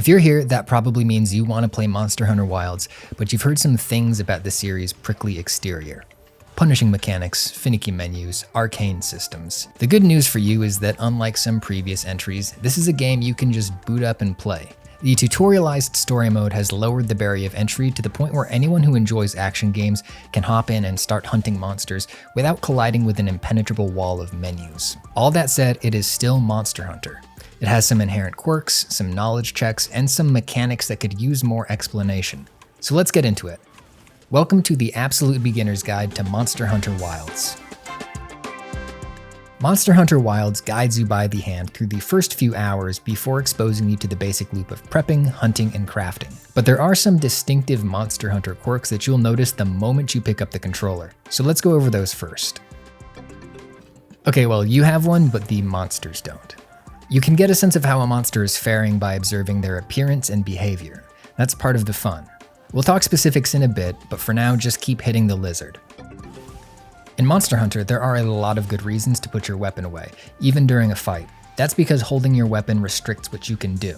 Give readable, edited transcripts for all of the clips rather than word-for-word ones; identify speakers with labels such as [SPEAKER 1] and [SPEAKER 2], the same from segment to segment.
[SPEAKER 1] If you're here, that probably means you want to play Monster Hunter Wilds, but you've heard some things about the series' prickly exterior. Punishing mechanics, finicky menus, arcane systems. The good news for you is that unlike some previous entries, this is a game you can just boot up and play. The tutorialized story mode has lowered the barrier of entry to the point where anyone who enjoys action games can hop in and start hunting monsters without colliding with an impenetrable wall of menus. All that said, it is still Monster Hunter. It has some inherent quirks, some knowledge checks, and some mechanics that could use more explanation. So let's get into it. Welcome to the absolute beginner's guide to Monster Hunter Wilds. Monster Hunter Wilds guides you by the hand through the first few hours before exposing you to the basic loop of prepping, hunting, and crafting. But there are some distinctive Monster Hunter quirks that you'll notice the moment you pick up the controller. So let's go over those first. Okay, well, you have one, but the monsters don't. You can get a sense of how a monster is faring by observing their appearance and behavior. That's part of the fun. We'll talk specifics in a bit, but for now, just keep hitting the lizard. In Monster Hunter, there are a lot of good reasons to put your weapon away, even during a fight. That's because holding your weapon restricts what you can do.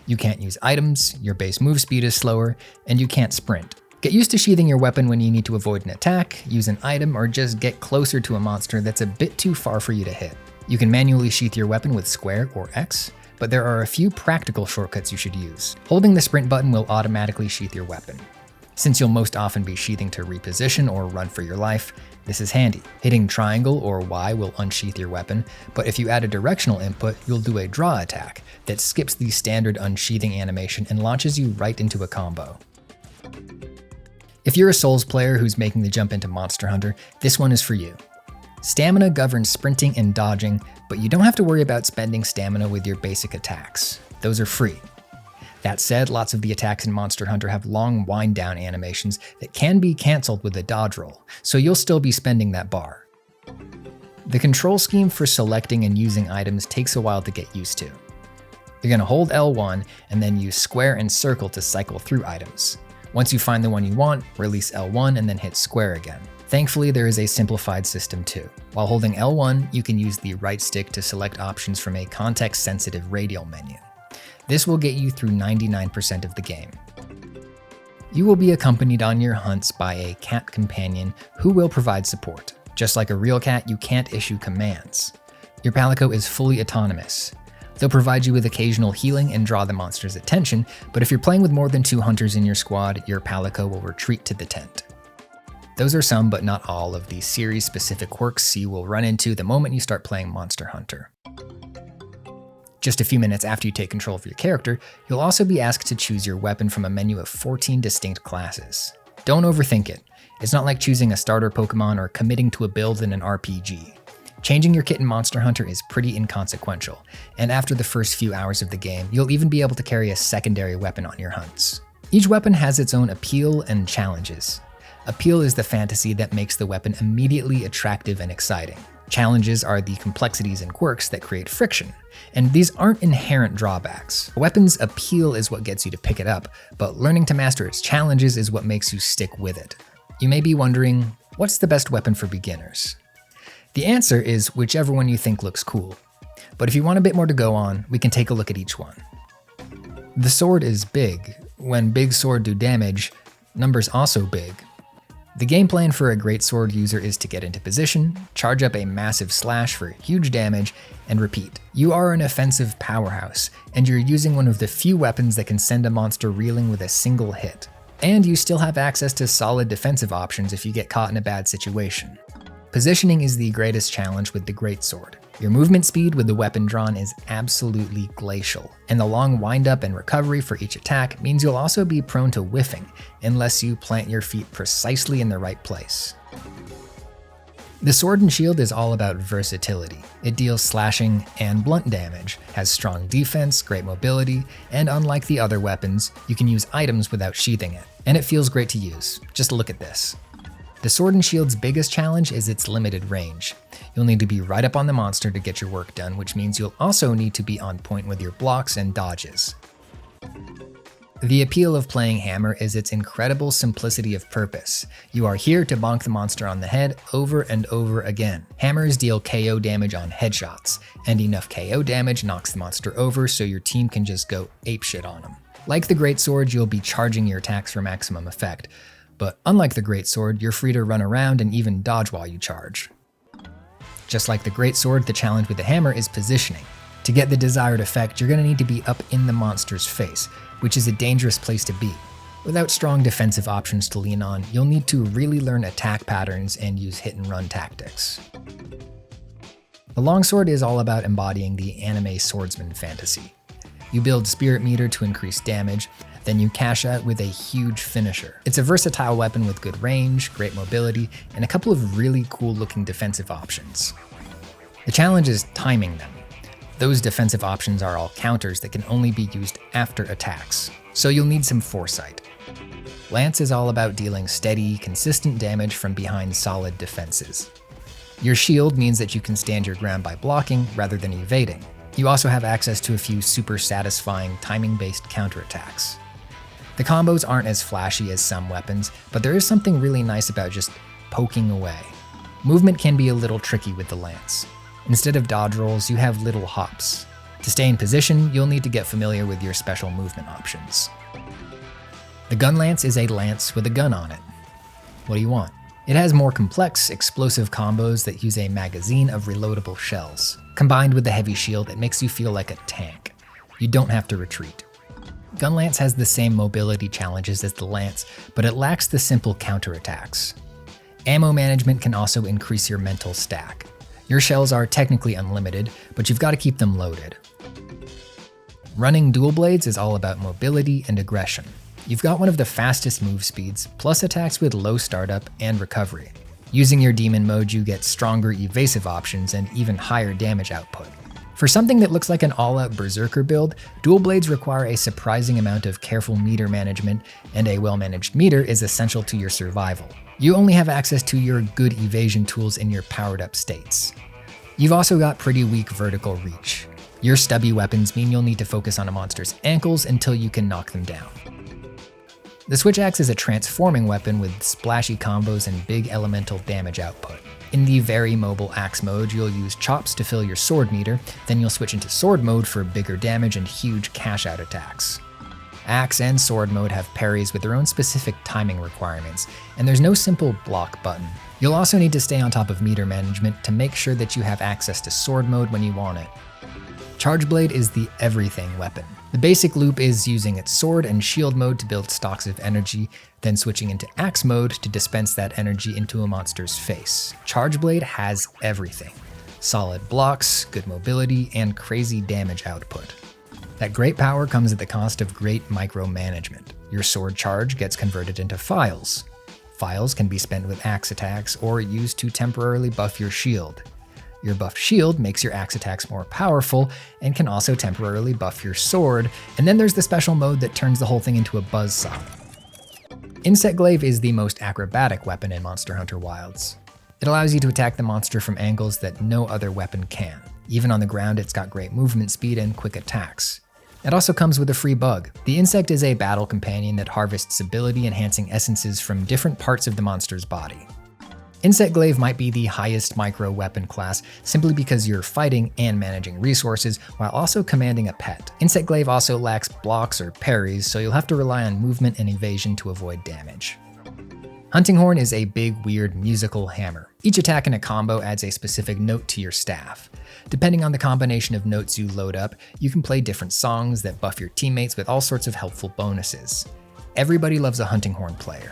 [SPEAKER 1] You can't use items, your base move speed is slower, and you can't sprint. Get used to sheathing your weapon when you need to avoid an attack, use an item, or just get closer to a monster that's a bit too far for you to hit. You can manually sheath your weapon with square or X, but there are a few practical shortcuts you should use. Holding the sprint button will automatically sheath your weapon. Since you'll most often be sheathing to reposition or run for your life, this is handy. Hitting triangle or Y will unsheath your weapon, but if you add a directional input, you'll do a draw attack that skips the standard unsheathing animation and launches you right into a combo. If you're a Souls player who's making the jump into Monster Hunter, this one is for you. Stamina governs sprinting and dodging, but you don't have to worry about spending stamina with your basic attacks. Those are free. That said, lots of the attacks in Monster Hunter have long wind down animations that can be cancelled with a dodge roll, so you'll still be spending that bar. The control scheme for selecting and using items takes a while to get used to. You're going to hold L1 and then use square and circle to cycle through items. Once you find the one you want, release L1 and then hit square again. Thankfully, there is a simplified system too. While holding L1, you can use the right stick to select options from a context-sensitive radial menu. This will get you through 99% of the game. You will be accompanied on your hunts by a cat companion who will provide support. Just like a real cat, you can't issue commands. Your Palico is fully autonomous. They'll provide you with occasional healing and draw the monster's attention, but if you're playing with more than 2 hunters in your squad, your Palico will retreat to the tent. Those are some, but not all, of the series-specific quirks you will run into the moment you start playing Monster Hunter. Just a few minutes after you take control of your character, you'll also be asked to choose your weapon from a menu of 14 distinct classes. Don't overthink it. It's not like choosing a starter Pokemon or committing to a build in an RPG. Changing your kit in Monster Hunter is pretty inconsequential, and after the first few hours of the game, you'll even be able to carry a secondary weapon on your hunts. Each weapon has its own appeal and challenges. Appeal is the fantasy that makes the weapon immediately attractive and exciting. Challenges are the complexities and quirks that create friction, and these aren't inherent drawbacks. A weapon's appeal is what gets you to pick it up, but learning to master its challenges is what makes you stick with it. You may be wondering, what's the best weapon for beginners? The answer is whichever one you think looks cool. But if you want a bit more to go on, we can take a look at each one. The sword is big. When big sword do damage, number's also big. The game plan for a greatsword user is to get into position, charge up a massive slash for huge damage, and repeat. You are an offensive powerhouse, and you're using one of the few weapons that can send a monster reeling with a single hit. And you still have access to solid defensive options if you get caught in a bad situation. Positioning is the greatest challenge with the greatsword. Your movement speed with the weapon drawn is absolutely glacial, and the long wind-up and recovery for each attack means you'll also be prone to whiffing unless you plant your feet precisely in the right place. The sword and shield is all about versatility. It deals slashing and blunt damage, has strong defense, great mobility, and unlike the other weapons, you can use items without sheathing it. And it feels great to use. Just look at this. The sword and shield's biggest challenge is its limited range. You'll need to be right up on the monster to get your work done, which means you'll also need to be on point with your blocks and dodges. The appeal of playing Hammer is its incredible simplicity of purpose. You are here to bonk the monster on the head over and over again. Hammers deal KO damage on headshots, and enough KO damage knocks the monster over so your team can just go apeshit on him. Like the Greatsword, you'll be charging your attacks for maximum effect, but unlike the Greatsword, you're free to run around and even dodge while you charge. Just like the Greatsword, the challenge with the Hammer is positioning. To get the desired effect, you're going to need to be up in the monster's face, which is a dangerous place to be. Without strong defensive options to lean on, you'll need to really learn attack patterns and use hit-and-run tactics. The longsword is all about embodying the anime swordsman fantasy. You build spirit meter to increase damage, then you cash out with a huge finisher. It's a versatile weapon with good range, great mobility, and a couple of really cool-looking defensive options. The challenge is timing them. Those defensive options are all counters that can only be used after attacks, so you'll need some foresight. Lance is all about dealing steady, consistent damage from behind solid defenses. Your shield means that you can stand your ground by blocking rather than evading. You also have access to a few super satisfying timing-based counterattacks. The combos aren't as flashy as some weapons, but there is something really nice about just poking away. Movement can be a little tricky with the Lance. Instead of dodge rolls, you have little hops. To stay in position, you'll need to get familiar with your special movement options. The Gun Lance is a lance with a gun on it. What do you want? It has more complex, explosive combos that use a magazine of reloadable shells. Combined with the heavy shield, it makes you feel like a tank. You don't have to retreat. Gun Lance has the same mobility challenges as the Lance, but it lacks the simple counterattacks. Ammo management can also increase your mental stack. Your shells are technically unlimited, but you've got to keep them loaded. Running dual blades is all about mobility and aggression. You've got one of the fastest move speeds, plus attacks with low startup and recovery. Using your demon mode, you get stronger evasive options and even higher damage output. For something that looks like an all-out berserker build, dual blades require a surprising amount of careful meter management, and a well-managed meter is essential to your survival. You only have access to your good evasion tools in your powered-up states. You've also got pretty weak vertical reach. Your stubby weapons mean you'll need to focus on a monster's ankles until you can knock them down. The Switch Axe is a transforming weapon with splashy combos and big elemental damage output. In the very mobile axe mode, you'll use chops to fill your sword meter, then you'll switch into sword mode for bigger damage and huge cash-out attacks. Axe and sword mode have parries with their own specific timing requirements, and there's no simple block button. You'll also need to stay on top of meter management to make sure that you have access to sword mode when you want it. Charge Blade is the everything weapon. The basic loop is using its sword and shield mode to build stocks of energy, then switching into axe mode to dispense that energy into a monster's face. Charge Blade has everything. Solid blocks, good mobility, and crazy damage output. That great power comes at the cost of great micromanagement. Your sword charge gets converted into files. Files can be spent with axe attacks or used to temporarily buff your shield. Your buffed shield makes your axe attacks more powerful and can also temporarily buff your sword, and then there's the special mode that turns the whole thing into a buzzsaw. Insect Glaive is the most acrobatic weapon in Monster Hunter Wilds. It allows you to attack the monster from angles that no other weapon can. Even on the ground, it's got great movement speed and quick attacks. It also comes with a free bug. The insect is a battle companion that harvests ability-enhancing essences from different parts of the monster's body. Insect Glaive might be the highest micro weapon class simply because you're fighting and managing resources while also commanding a pet. Insect Glaive also lacks blocks or parries, so you'll have to rely on movement and evasion to avoid damage. Hunting Horn is a big, weird musical hammer. Each attack in a combo adds a specific note to your staff. Depending on the combination of notes you load up, you can play different songs that buff your teammates with all sorts of helpful bonuses. Everybody loves a Hunting Horn player.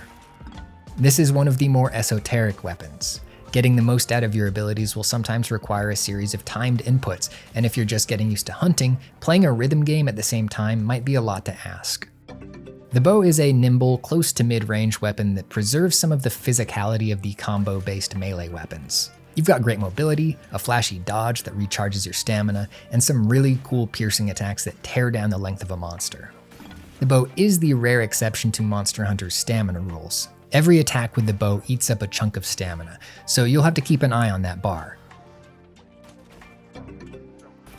[SPEAKER 1] This is one of the more esoteric weapons. Getting the most out of your abilities will sometimes require a series of timed inputs, and if you're just getting used to hunting, playing a rhythm game at the same time might be a lot to ask. The bow is a nimble, close to mid-range weapon that preserves some of the physicality of the combo-based melee weapons. You've got great mobility, a flashy dodge that recharges your stamina, and some really cool piercing attacks that tear down the length of a monster. The bow is the rare exception to Monster Hunter's stamina rules. Every attack with the bow eats up a chunk of stamina, so you'll have to keep an eye on that bar.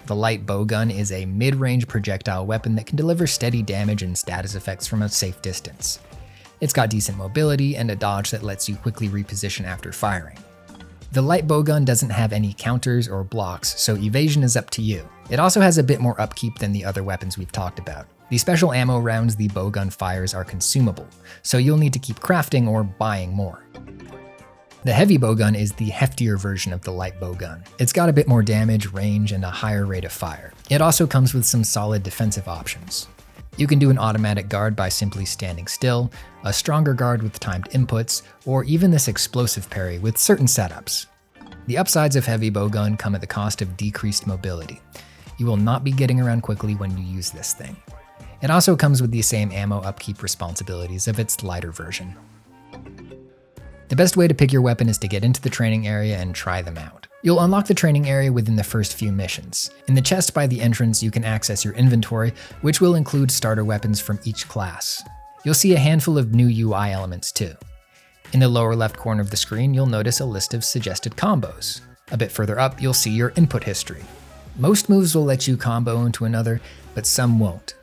[SPEAKER 1] The light bowgun is a mid-range projectile weapon that can deliver steady damage and status effects from a safe distance. It's got decent mobility and a dodge that lets you quickly reposition after firing. The light bowgun doesn't have any counters or blocks, so evasion is up to you. It also has a bit more upkeep than the other weapons we've talked about. The special ammo rounds the bowgun fires are consumable, so you'll need to keep crafting or buying more. The heavy bowgun is the heftier version of the light bowgun. It's got a bit more damage, range, and a higher rate of fire. It also comes with some solid defensive options. You can do an automatic guard by simply standing still, a stronger guard with timed inputs, or even this explosive parry with certain setups. The upsides of heavy bowgun come at the cost of decreased mobility. You will not be getting around quickly when you use this thing. It also comes with the same ammo upkeep responsibilities of its lighter version. The best way to pick your weapon is to get into the training area and try them out. You'll unlock the training area within the first few missions. In the chest by the entrance, you can access your inventory, which will include starter weapons from each class. You'll see a handful of new UI elements too. In the lower left corner of the screen, you'll notice a list of suggested combos. A bit further up, you'll see your input history. Most moves will let you combo into another, but some won't.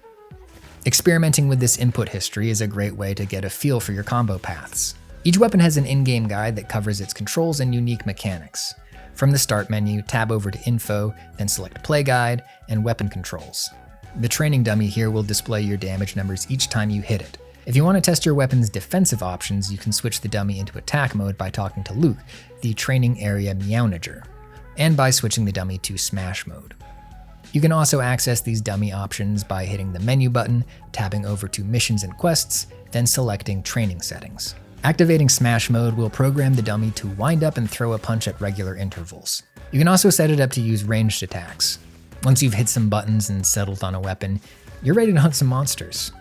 [SPEAKER 1] Experimenting with this input history is a great way to get a feel for your combo paths. Each weapon has an in-game guide that covers its controls and unique mechanics. From the start menu, tab over to Info, then select Play Guide and Weapon Controls. The training dummy here will display your damage numbers each time you hit it. If you want to test your weapon's defensive options, you can switch the dummy into attack mode by talking to Luke, the training area meownager, and by switching the dummy to smash mode. You can also access these dummy options by hitting the menu button, tabbing over to Missions and Quests, then selecting Training Settings. Activating Smash Mode will program the dummy to wind up and throw a punch at regular intervals. You can also set it up to use ranged attacks. Once you've hit some buttons and settled on a weapon, you're ready to hunt some monsters.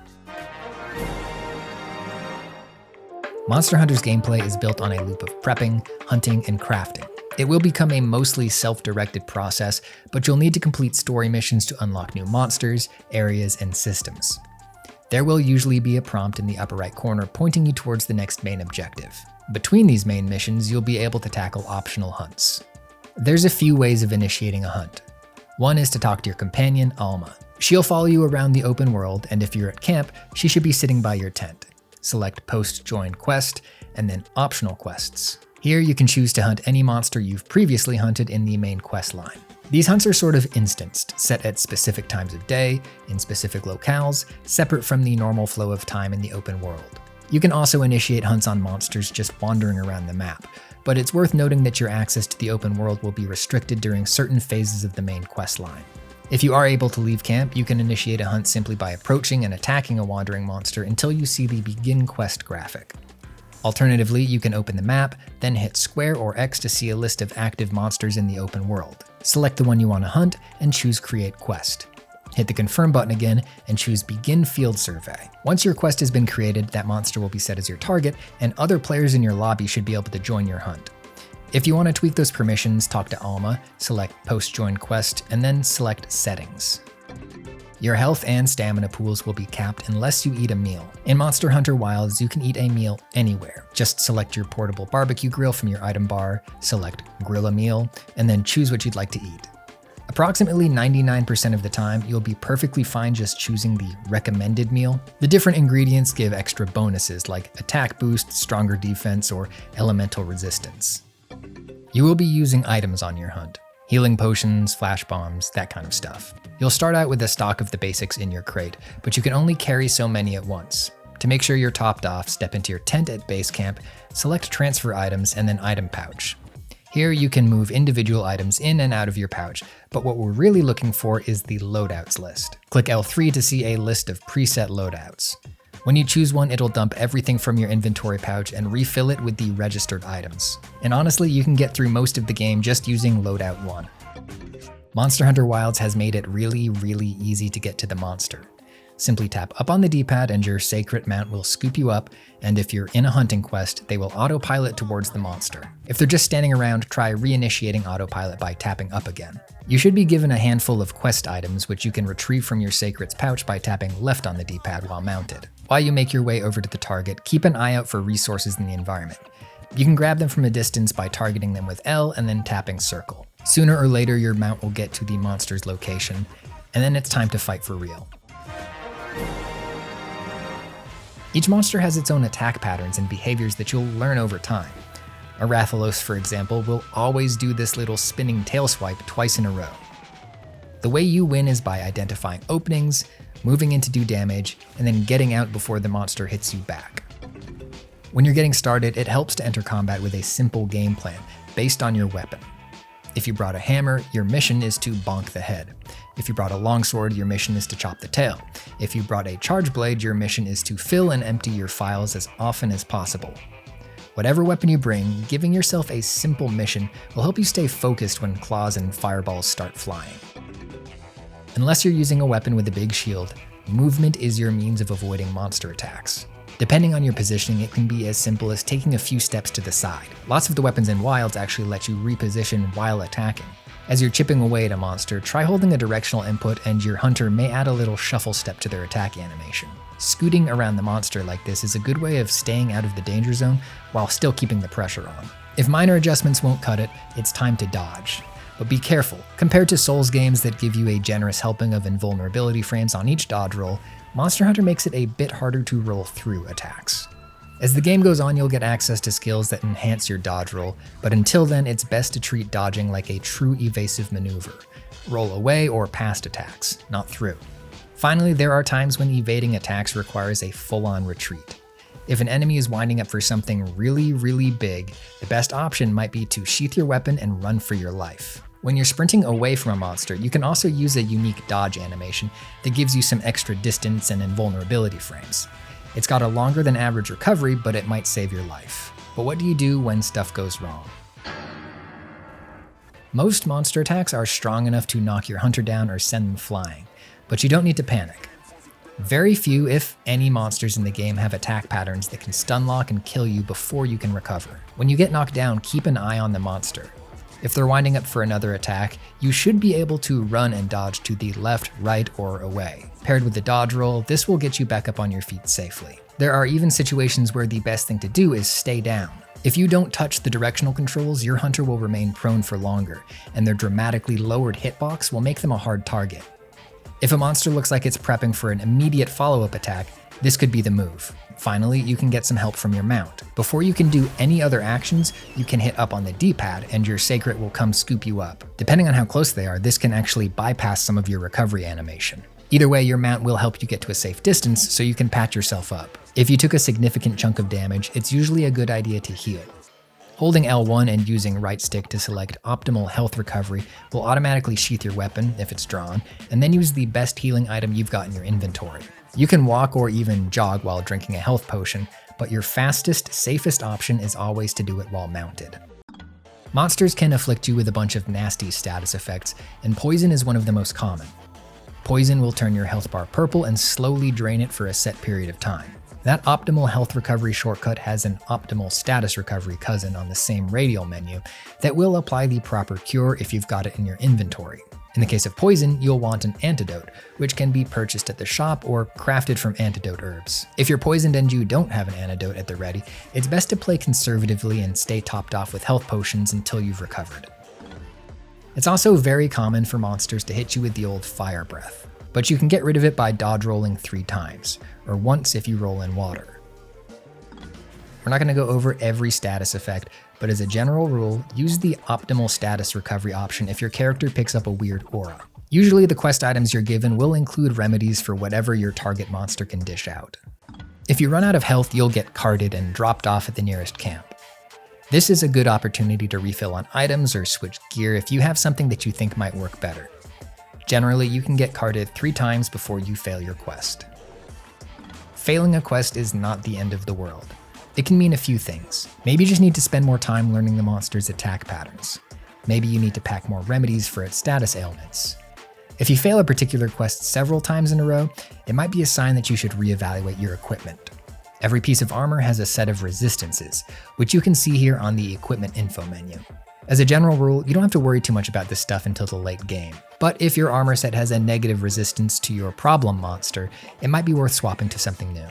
[SPEAKER 1] Monster Hunter's gameplay is built on a loop of prepping, hunting, and crafting. It will become a mostly self-directed process, but you'll need to complete story missions to unlock new monsters, areas, and systems. There will usually be a prompt in the upper right corner pointing you towards the next main objective. Between these main missions, you'll be able to tackle optional hunts. There's a few ways of initiating a hunt. One is to talk to your companion, Alma. She'll follow you around the open world, and if you're at camp, she should be sitting by your tent. Select Post Join Quest, and then Optional Quests. Here you can choose to hunt any monster you've previously hunted in the main quest line. These hunts are sort of instanced, set at specific times of day, in specific locales, separate from the normal flow of time in the open world. You can also initiate hunts on monsters just wandering around the map, but it's worth noting that your access to the open world will be restricted during certain phases of the main quest line. If you are able to leave camp, you can initiate a hunt simply by approaching and attacking a wandering monster until you see the Begin Quest graphic. Alternatively, you can open the map, then hit square or X to see a list of active monsters in the open world. Select the one you want to hunt and choose Create Quest. Hit the Confirm button again and choose Begin Field Survey. Once your quest has been created, that monster will be set as your target, and other players in your lobby should be able to join your hunt. If you want to tweak those permissions, talk to Alma, select Post Join Quest, and then select Settings. Your health and stamina pools will be capped unless you eat a meal. In Monster Hunter Wilds, you can eat a meal anywhere. Just select your portable barbecue grill from your item bar, select Grill a Meal, and then choose what you'd like to eat. Approximately 99% of the time, you'll be perfectly fine just choosing the recommended meal. The different ingredients give extra bonuses like attack boost, stronger defense, or elemental resistance. You will be using items on your hunt. Healing potions, flash bombs, that kind of stuff. You'll start out with a stock of the basics in your crate, but you can only carry so many at once. To make sure you're topped off, step into your tent at base camp, select transfer items, and then item pouch. Here you can move individual items in and out of your pouch, but what we're really looking for is the loadouts list. Click L3 to see a list of preset loadouts. When you choose one, it'll dump everything from your inventory pouch and refill it with the registered items. And honestly, you can get through most of the game just using loadout 1. Monster Hunter Wilds has made it really easy to get to the monster. Simply tap up on the D-pad and your sacred mount will scoop you up, and if you're in a hunting quest, they will autopilot towards the monster. If they're just standing around, try reinitiating autopilot by tapping up again. You should be given a handful of quest items which you can retrieve from your sacred's pouch by tapping left on the D-pad while mounted. While you make your way over to the target, keep an eye out for resources in the environment. You can grab them from a distance by targeting them with L and then tapping circle. Sooner or later, your mount will get to the monster's location, and then it's time to fight for real. Each monster has its own attack patterns and behaviors that you'll learn over time. A Rathalos, for example, will always do this little spinning tail swipe twice in a row. The way you win is by identifying openings, moving in to do damage, and then getting out before the monster hits you back. When you're getting started, it helps to enter combat with a simple game plan based on your weapon. If you brought a hammer, your mission is to bonk the head. If you brought a longsword, your mission is to chop the tail. If you brought a charge blade, your mission is to fill and empty your files as often as possible. Whatever weapon you bring, giving yourself a simple mission will help you stay focused when claws and fireballs start flying. Unless you're using a weapon with a big shield, movement is your means of avoiding monster attacks. Depending on your positioning, it can be as simple as taking a few steps to the side. Lots of the weapons in Wilds actually let you reposition while attacking. As you're chipping away at a monster, try holding a directional input and your hunter may add a little shuffle step to their attack animation. Scooting around the monster like this is a good way of staying out of the danger zone while still keeping the pressure on. If minor adjustments won't cut it, it's time to dodge. But be careful. Compared to Souls games that give you a generous helping of invulnerability frames on each dodge roll, Monster Hunter makes it a bit harder to roll through attacks. As the game goes on, you'll get access to skills that enhance your dodge roll, but until then, it's best to treat dodging like a true evasive maneuver. Roll away or past attacks, not through. Finally, there are times when evading attacks requires a full-on retreat. If an enemy is winding up for something really big, the best option might be to sheath your weapon and run for your life. When you're sprinting away from a monster, you can also use a unique dodge animation that gives you some extra distance and invulnerability frames. It's got a longer than average recovery, but it might save your life. But what do you do when stuff goes wrong? Most monster attacks are strong enough to knock your hunter down or send them flying, but you don't need to panic. Very few, if any, monsters in the game have attack patterns that can stun lock and kill you before you can recover. When you get knocked down, keep an eye on the monster. If they're winding up for another attack, you should be able to run and dodge to the left, right, or away. Paired with the dodge roll, this will get you back up on your feet safely. There are even situations where the best thing to do is stay down. If you don't touch the directional controls, your hunter will remain prone for longer, and their dramatically lowered hitbox will make them a hard target. If a monster looks like it's prepping for an immediate follow-up attack, this could be the move. Finally, you can get some help from your mount. Before you can do any other actions, you can hit up on the D-pad and your Sacred will come scoop you up. Depending on how close they are, this can actually bypass some of your recovery animation. Either way, your mount will help you get to a safe distance so you can patch yourself up. If you took a significant chunk of damage, it's usually a good idea to heal. Holding L1 and using right stick to select optimal health recovery will automatically sheath your weapon if it's drawn, and then use the best healing item you've got in your inventory. You can walk or even jog while drinking a health potion, but your fastest, safest option is always to do it while mounted. Monsters can afflict you with a bunch of nasty status effects, and poison is one of the most common. Poison will turn your health bar purple and slowly drain it for a set period of time. That optimal health recovery shortcut has an optimal status recovery cousin on the same radial menu that will apply the proper cure if you've got it in your inventory. In the case of poison, you'll want an antidote, which can be purchased at the shop or crafted from antidote herbs. If you're poisoned and you don't have an antidote at the ready, it's best to play conservatively and stay topped off with health potions until you've recovered. It's also very common for monsters to hit you with the old fire breath, but you can get rid of it by dodge rolling 3 times, or once if you roll in water. We're not going to go over every status effect, but as a general rule, use the optimal status recovery option if your character picks up a weird aura. Usually the quest items you're given will include remedies for whatever your target monster can dish out. If you run out of health, you'll get carded and dropped off at the nearest camp. This is a good opportunity to refill on items or switch gear if you have something that you think might work better. Generally, you can get carded 3 times before you fail your quest. Failing a quest is not the end of the world. It can mean a few things. Maybe you just need to spend more time learning the monster's attack patterns. Maybe you need to pack more remedies for its status ailments. If you fail a particular quest several times in a row, it might be a sign that you should reevaluate your equipment. Every piece of armor has a set of resistances, which you can see here on the equipment info menu. As a general rule, you don't have to worry too much about this stuff until the late game. But if your armor set has a negative resistance to your problem monster, it might be worth swapping to something new.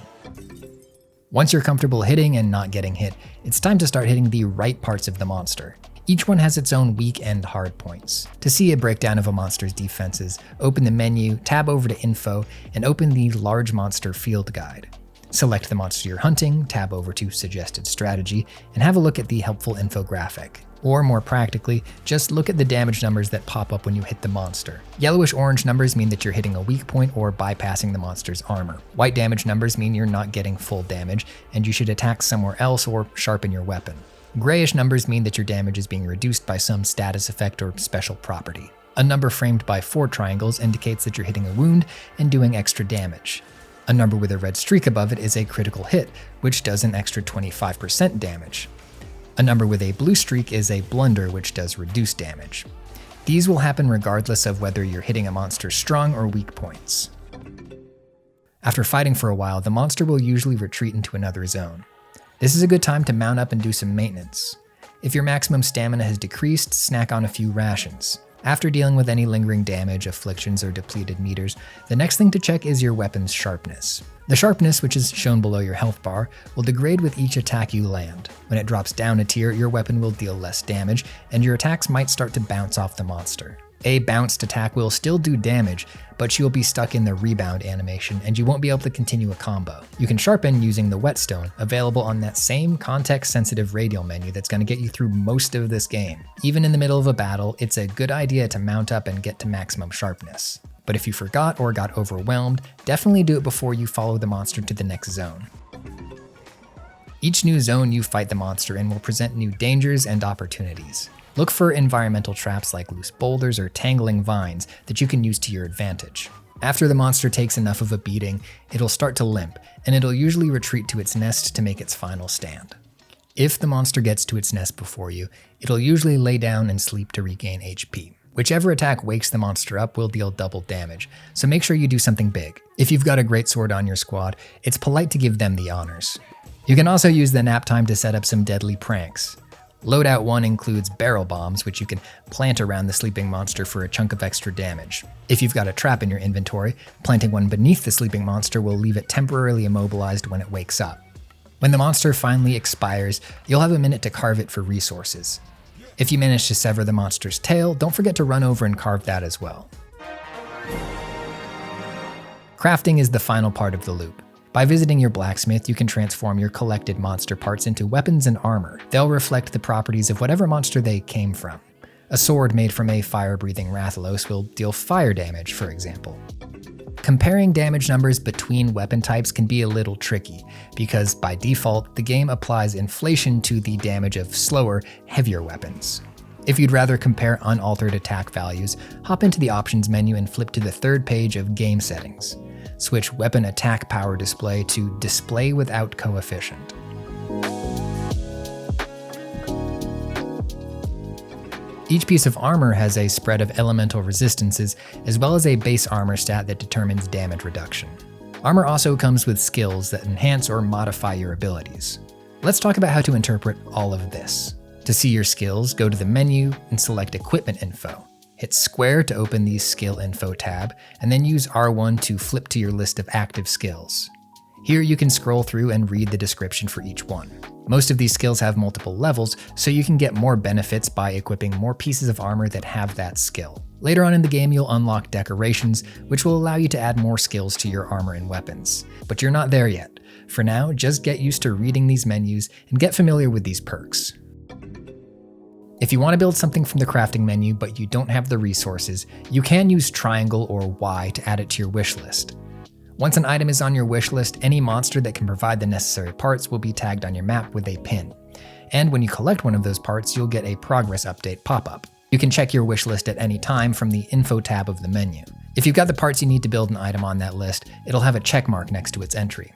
[SPEAKER 1] Once you're comfortable hitting and not getting hit, it's time to start hitting the right parts of the monster. Each one has its own weak and hard points. To see a breakdown of a monster's defenses, open the menu, tab over to Info, and open the Large Monster Field Guide. Select the monster you're hunting, tab over to Suggested Strategy, and have a look at the helpful infographic. Or more practically, just look at the damage numbers that pop up when you hit the monster. Yellowish-orange numbers mean that you're hitting a weak point or bypassing the monster's armor. White damage numbers mean you're not getting full damage, and you should attack somewhere else or sharpen your weapon. Grayish numbers mean that your damage is being reduced by some status effect or special property. A number framed by 4 triangles indicates that you're hitting a wound and doing extra damage. A number with a red streak above it is a critical hit, which does an extra 25% damage. A number with a blue streak is a blunder, which does reduced damage. These will happen regardless of whether you're hitting a monster's strong or weak points. After fighting for a while, the monster will usually retreat into another zone. This is a good time to mount up and do some maintenance. If your maximum stamina has decreased, snack on a few rations. After dealing with any lingering damage, afflictions, or depleted meters, the next thing to check is your weapon's sharpness. The sharpness, which is shown below your health bar, will degrade with each attack you land. When it drops down a tier, your weapon will deal less damage, and your attacks might start to bounce off the monster. A bounced attack will still do damage, but you'll be stuck in the rebound animation and you won't be able to continue a combo. You can sharpen using the whetstone, available on that same context-sensitive radial menu that's going to get you through most of this game. Even in the middle of a battle, it's a good idea to mount up and get to maximum sharpness. But if you forgot or got overwhelmed, definitely do it before you follow the monster to the next zone. Each new zone you fight the monster in will present new dangers and opportunities. Look for environmental traps like loose boulders or tangling vines that you can use to your advantage. After the monster takes enough of a beating, it'll start to limp, and it'll usually retreat to its nest to make its final stand. If the monster gets to its nest before you, it'll usually lay down and sleep to regain HP. Whichever attack wakes the monster up will deal double damage, so make sure you do something big. If you've got a greatsword on your squad, it's polite to give them the honors. You can also use the nap time to set up some deadly pranks. Loadout 1 includes barrel bombs, which you can plant around the sleeping monster for a chunk of extra damage. If you've got a trap in your inventory, planting one beneath the sleeping monster will leave it temporarily immobilized when it wakes up. When the monster finally expires, you'll have a minute to carve it for resources. If you manage to sever the monster's tail, don't forget to run over and carve that as well. Crafting is the final part of the loop. By visiting your blacksmith, you can transform your collected monster parts into weapons and armor. They'll reflect the properties of whatever monster they came from. A sword made from a fire-breathing Rathalos will deal fire damage, for example. Comparing damage numbers between weapon types can be a little tricky, because by default, the game applies inflation to the damage of slower, heavier weapons. If you'd rather compare unaltered attack values, hop into the options menu and flip to the third page of Game Settings. Switch Weapon Attack Power Display to Display Without Coefficient. Each piece of armor has a spread of elemental resistances, as well as a base armor stat that determines damage reduction. Armor also comes with skills that enhance or modify your abilities. Let's talk about how to interpret all of this. To see your skills, go to the menu and select Equipment Info. Hit square to open the Skill Info tab, and then use R1 to flip to your list of active skills. Here you can scroll through and read the description for each one. Most of these skills have multiple levels, so you can get more benefits by equipping more pieces of armor that have that skill. Later on in the game, you'll unlock decorations, which will allow you to add more skills to your armor and weapons. But you're not there yet. For now, just get used to reading these menus and get familiar with these perks. If you want to build something from the crafting menu but you don't have the resources, you can use triangle or Y to add it to your wish list. Once an item is on your wish list, any monster that can provide the necessary parts will be tagged on your map with a pin. And when you collect one of those parts, you'll get a progress update pop-up. You can check your wish list at any time from the Info tab of the menu. If you've got the parts you need to build an item on that list, it'll have a check mark next to its entry.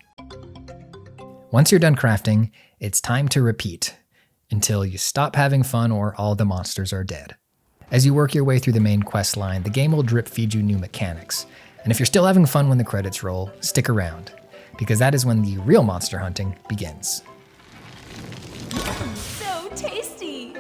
[SPEAKER 1] Once you're done crafting, it's time to repeat, until you stop having fun or all the monsters are dead. As you work your way through the main quest line, the game will drip feed you new mechanics. And if you're still having fun when the credits roll, stick around, because that is when the real monster hunting begins.
[SPEAKER 2] So tasty!